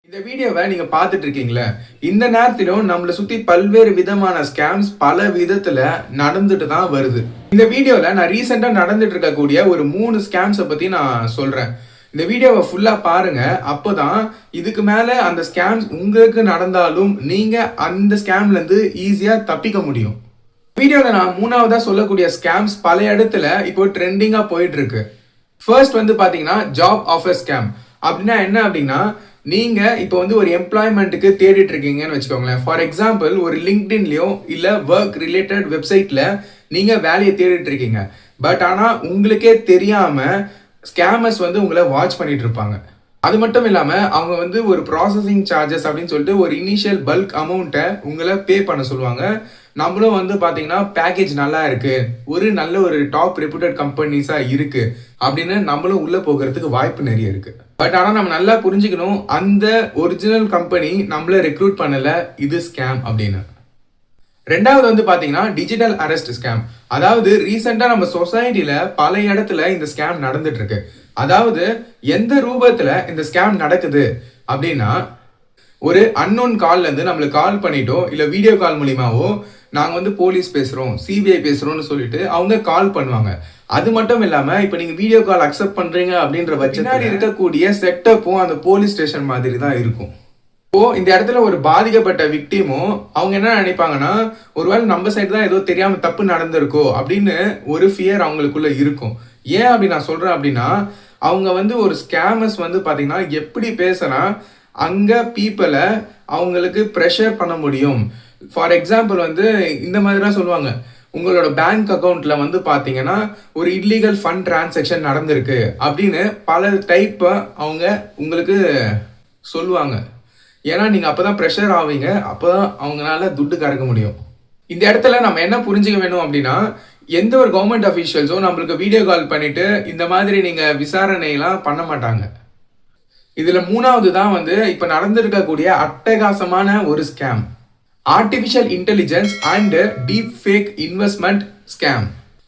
இந்த வீடியோவை நீங்க பார்த்துட்டு இருக்கீங்களா? இந்த நேரத்திலும் நம்மளை சுத்தி பல்வேறு விதமான ஸ்கேம்ஸ் பல விதத்துல நடந்துட்டு தான் வருது. இந்த வீடியோல நான் ரீசெண்டா நடந்துட்டு இருக்கக்கூடிய ஒரு 3 ஸ்கேம்ஸை பத்தி நான் சொல்றேன். இந்த வீடியோவை ஃபுல்லா பாருங்க. அப்போதான் இதுக்கு மேல அந்த ஸ்கேம்ஸ் உங்களுக்கு நடந்தாலும் நீங்க அந்த ஸ்கேம்ல இருந்து ஈஸியா தப்பிக்க முடியும். வீடியோல நான் 3வதா சொல்லக்கூடிய ஸ்கேம்ஸ் பல இடத்துல இப்போ ட்ரெண்டிங்கா போயிட்டு இருக்கு. ஃபர்ஸ்ட் வந்து பாத்தீங்கன்னா ஜாப் ஆஃபர் ஸ்கேம். அப்படின்னா என்ன அப்படின்னா, நீங்க இப்போ வந்து ஒரு எம்ப்ளாய்மெண்ட்டுக்கு தேடிட்டு இருக்கீங்கன்னு வச்சுக்கோங்களேன். ஃபார் எக்ஸாம்பிள் ஒரு லிங்க்டின்லயோ இல்ல ஒர்க் ரிலேட்டட் வெப்சைட்ல நீங்க வேலையை தேடிட்டு இருக்கீங்க. பட் ஆனா உங்களுக்கே தெரியாம ஸ்கேமர்ஸ் வந்து உங்களை வாட்ச் பண்ணிட்டு இருப்பாங்க. அது மட்டும் இல்லாம அவங்க வந்து ஒரு ப்ராசஸிங் சார்ஜஸ் அப்படின்னு சொல்லிட்டு ஒரு இனிஷியல் பல்க் அமௌண்ட்டை உங்களை பே பண்ண சொல்லுவாங்க. நம்மளும் வந்து பாத்தீங்கன்னா பேக்கேஜ் நல்லா இருக்கு, ஒரு நல்ல ஒரு டாப் ரெப்யூட்டட் கம்பெனிஸா இருக்கு அப்படின்னு நம்மளும் உள்ள போகிறதுக்கு வாய்ப்பு நிறைய இருக்கு. பட் ஆனா நம்ம நல்லா புரிஞ்சுக்கணும், அந்த ஒரிஜினல் கம்பெனி நம்மள ரெக்ரூட் பண்ணல, இது ஸ்கேம் அப்படின்னு. ரெண்டாவது வந்து பாத்தீங்கன்னா டிஜிட்டல் அரெஸ்ட் ஸ்கேம். அதாவது ரீசெண்டா நம்ம சொசைட்டில பல இடத்துல இந்த ஸ்கேம் நடந்துட்டு இருக்கு. அதாவது எந்த ரூபத்துல இந்த ஸ்கேம் நடக்குது அப்படின்னா, ஒரு அன்னோன் கால்ல இருந்து நம்மளுக்கு கால் பண்ணிட்டோ இல்ல வீடியோ கால் மூலியமாவோ நாங்க வந்து போலீஸ் பேசுறோம், சிபிஐ பேசுறோம்னு சொல்லிட்டு அவங்க கால் பண்ணுவாங்க. அது மட்டும் இல்லாம இப்ப நீங்க வீடியோ கால் அக்செப்ட் பண்றீங்க அப்படின்ற பட்சத்தில் இருக்கக்கூடிய செட்டப்பும் அந்த போலீஸ் ஸ்டேஷன் மாதிரி தான் இருக்கும். இப்போ இந்த இடத்துல ஒரு பாதிக்கப்பட்ட விக்டிமும் அவங்க என்ன நினைப்பாங்கன்னா, ஒருவேளை நம்ம சைடு தான் ஏதோ தெரியாம தப்பு நடந்திருக்கோ அப்படின்னு ஒரு ஃபியர் அவங்களுக்குள்ள இருக்கும். ஏன் அப்படி நான் சொல்றேன் அப்படின்னா, அவங்க வந்து ஒரு ஸ்கேமர்ஸ் வந்து பாத்தீங்கன்னா எப்படி பேசுனா அங்க பீப்புளை அவங்களுக்கு ப்ரெஷர் பண்ண முடியும். ஃபார் எக்ஸாம்பிள் வந்து இந்த மாதிரி தான் சொல்லுவாங்க, உங்களோட பேங்க் அக்கௌண்ட்ல வந்து பாத்தீங்கன்னா ஒரு இல்லீகல் ஃபண்ட் டிரான்சாக்ஷன் நடந்திருக்கு அப்படின்னு பல டைப் அவங்க உங்களுக்கு சொல்லுவாங்க. ஏன்னா நீங்க அப்பதான் ப்ரெஷர் ஆவீங்க, அப்பதான் அவங்களால துட்டு கறக்க முடியும். இந்த இடத்துல நம்ம என்ன புரிஞ்சுக்க வேணும் அப்படின்னா, எந்த ஒரு கவர்மெண்ட் அஃபீஷியல்ஸும் நம்மளுக்கு வீடியோ கால் பண்ணிட்டு இந்த மாதிரி நீங்க விசாரணை எல்லாம் பண்ண மாட்டாங்க. இதுல 3வது தான் வந்து இப்ப நடந்திருக்கக்கூடிய அட்டகாசமான ஒரு scam, artificial intelligence and deep fake investment scam.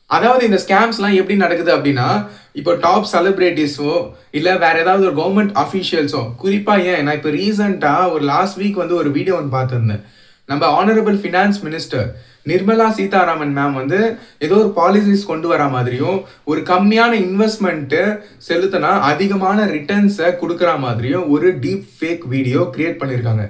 அதாவது இந்த ஸ்கேம்ஸ்லாம் எப்படி நடக்குது அப்படின்னா, இப்போ டாப் செலிபிரிட்டிஸோ இல்ல வேற ஏதாவது ஒரு கவர்மெண்ட் அஃபீஷியல்ஸோ, குறிப்பா ஏன் நான் இப்போ ரீசெண்டா ஒரு லாஸ்ட் வீக் வந்து ஒரு வீடியோ ஒன்று பார்த்துருந்தேன். நம்ம honourable finance minister Nirmala Sitharaman ma'am வந்து ஏதோ ஒரு பாலிசிஸ் கொண்டு வர மாதிரியும் ஒரு கம்மியான இன்வெஸ்ட்மெண்ட் செலுத்தினா அதிகமான ரிட்டர்ன்ஸை கொடுக்குற மாதிரியும் ஒரு டீப் ஃபேக் வீடியோ கிரியேட் பண்ணியிருக்காங்க.